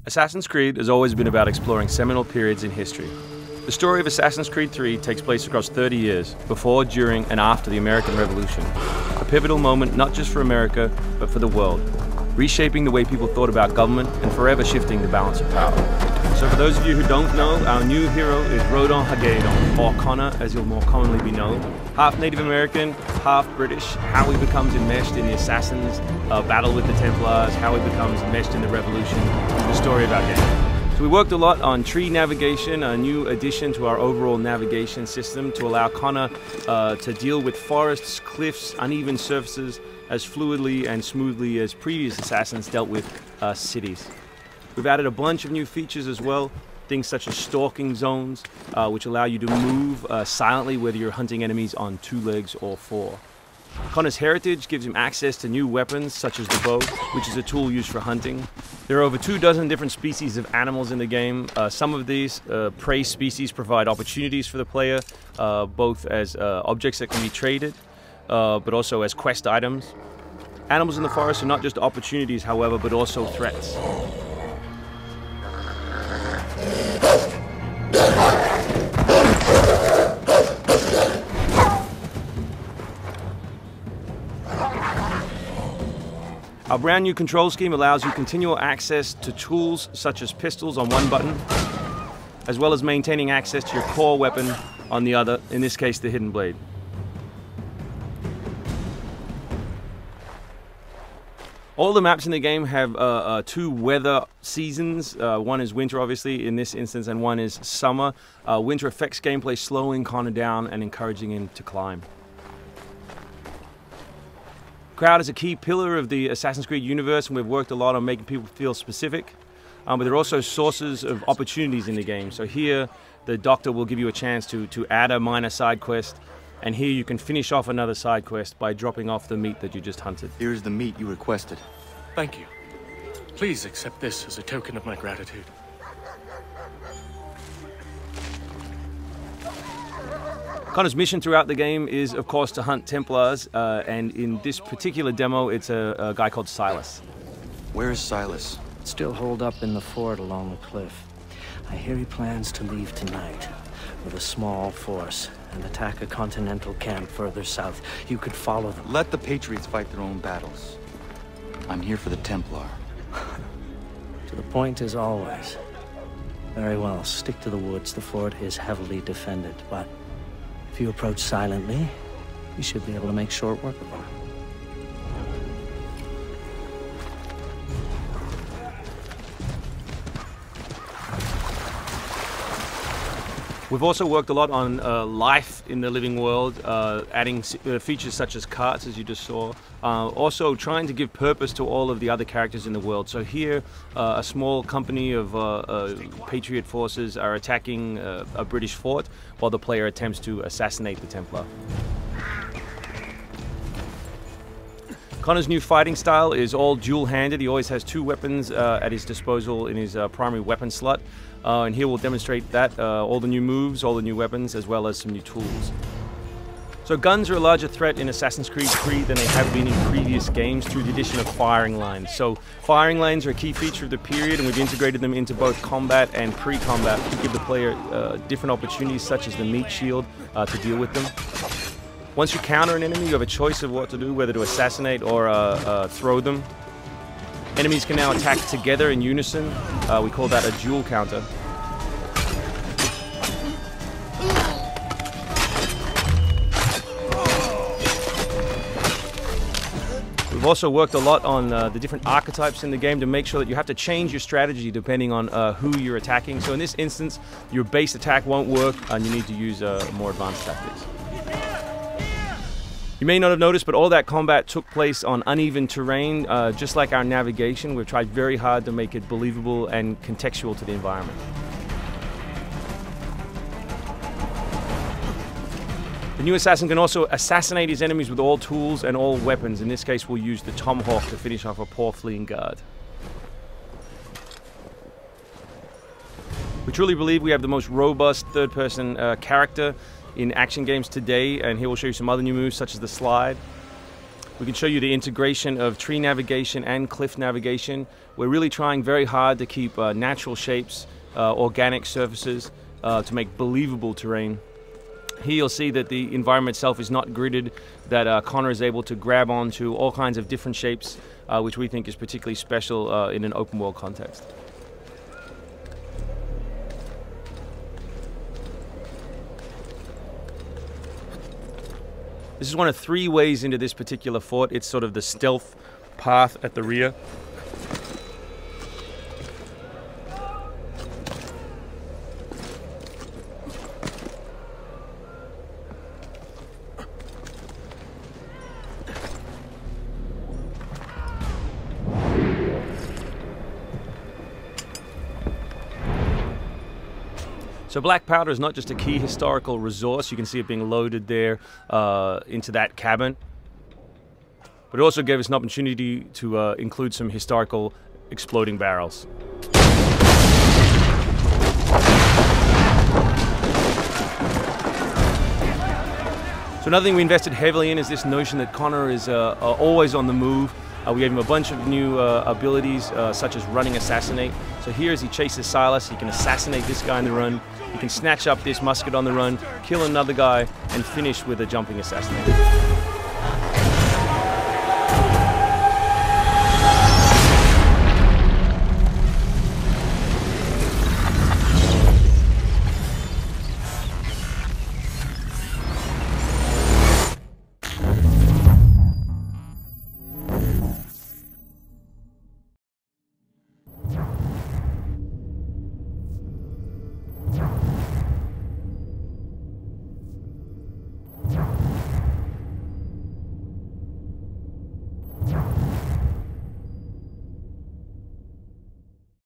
Assassin's Creed has always been about exploring seminal periods in history. The story of Assassin's Creed 3 takes place across 30 years, before, during, and after the American Revolution. A pivotal moment not just for America, but for the world, reshaping the way people thought about government and forever shifting the balance of power. So for those of you who don't know, our new hero is Rodin Hagedon, or Connor as he'll more commonly be known. Half Native American, half British, how he becomes enmeshed in the Assassins' battle with the Templars, how he becomes enmeshed in the Revolution, the story of our game. So we worked a lot on tree navigation, a new addition to our overall navigation system to allow Connor to deal with forests, cliffs, uneven surfaces as fluidly and smoothly as previous Assassins dealt with cities. We've added a bunch of new features as well, things such as stalking zones, which allow you to move silently whether you're hunting enemies on 2 legs or 4. Connor's heritage gives him access to new weapons such as the bow, which is a tool used for hunting. There are over 24 different species of animals in the game. Some of these prey species provide opportunities for the player, both as objects that can be traded, but also as quest items. Animals in the forest are not just opportunities, however, but also threats. Our brand new control scheme allows you continual access to tools such as pistols on one button, as well as maintaining access to your core weapon on the other, in this case the hidden blade. All the maps in the game have 2 weather seasons. One is winter, obviously, in this instance, and one is summer. Winter affects gameplay, slowing Connor down and encouraging him to climb. Crowd is a key pillar of the Assassin's Creed universe, and we've worked a lot on making people feel specific. But there are also sources of opportunities in the game. So here, the Doctor will give you a chance to add a minor side quest, and here you can finish off another side quest by dropping off the meat that you just hunted. Here's the meat you requested. Thank you. Please accept this as a token of my gratitude. Connor's mission throughout the game is, of course, to hunt Templars, and in this particular demo, it's a guy called Silas. Where is Silas? Still holed up in the fort along the cliff. I hear he plans to leave tonight with a small force and attack a continental camp further south. You could follow them. Let the Patriots fight their own battles. I'm here for the Templar. To the point as always. Very well, stick to the woods. The fort is heavily defended, but if you approach silently, you should be able to make short work of them. We've also worked a lot on life in the living world, adding features such as carts, as you just saw. Also trying to give purpose to all of the other characters in the world. So here, a small company of Patriot forces are attacking a British fort, while the player attempts to assassinate the Templar. Connor's new fighting style is all dual-handed. He always has 2 weapons at his disposal in his primary weapon slot. And here we'll demonstrate that, all the new moves, all the new weapons, as well as some new tools. So guns are a larger threat in Assassin's Creed 3 than they have been in previous games through the addition of firing lines. So firing lanes are a key feature of the period, and we've integrated them into both combat and pre-combat to give the player different opportunities, such as the meat shield, to deal with them. Once you counter an enemy, you have a choice of what to do, whether to assassinate or throw them. Enemies can now attack together in unison. We call that a dual counter. We've also worked a lot on the different archetypes in the game to make sure that you have to change your strategy depending on who you're attacking. So in this instance, your base attack won't work and you need to use more advanced tactics. You may not have noticed, but all that combat took place on uneven terrain. Just like our navigation, we've tried very hard to make it believable and contextual to the environment. The new assassin can also assassinate his enemies with all tools and all weapons. In this case, we'll use the tomahawk to finish off a poor fleeing guard. We truly believe we have the most robust third-person character in action games today, and here we'll show you some other new moves such as the slide. We can show you the integration of tree navigation and cliff navigation. We're really trying very hard to keep natural shapes, organic surfaces, to make believable terrain. Here you'll see that the environment itself is not gridded, that Connor is able to grab onto all kinds of different shapes, which we think is particularly special in an open world context. This is one of 3 ways into this particular fort. It's sort of the stealth path at the rear. So black powder is not just a key historical resource. You can see it being loaded there into that cabin. But it also gave us an opportunity to include some historical exploding barrels. So another thing we invested heavily in is this notion that Connor is always on the move. We gave him a bunch of new abilities, such as running assassinate. So here as he chases Silas, he can assassinate this guy on the run. He can snatch up this musket on the run, kill another guy, and finish with a jumping assassinate.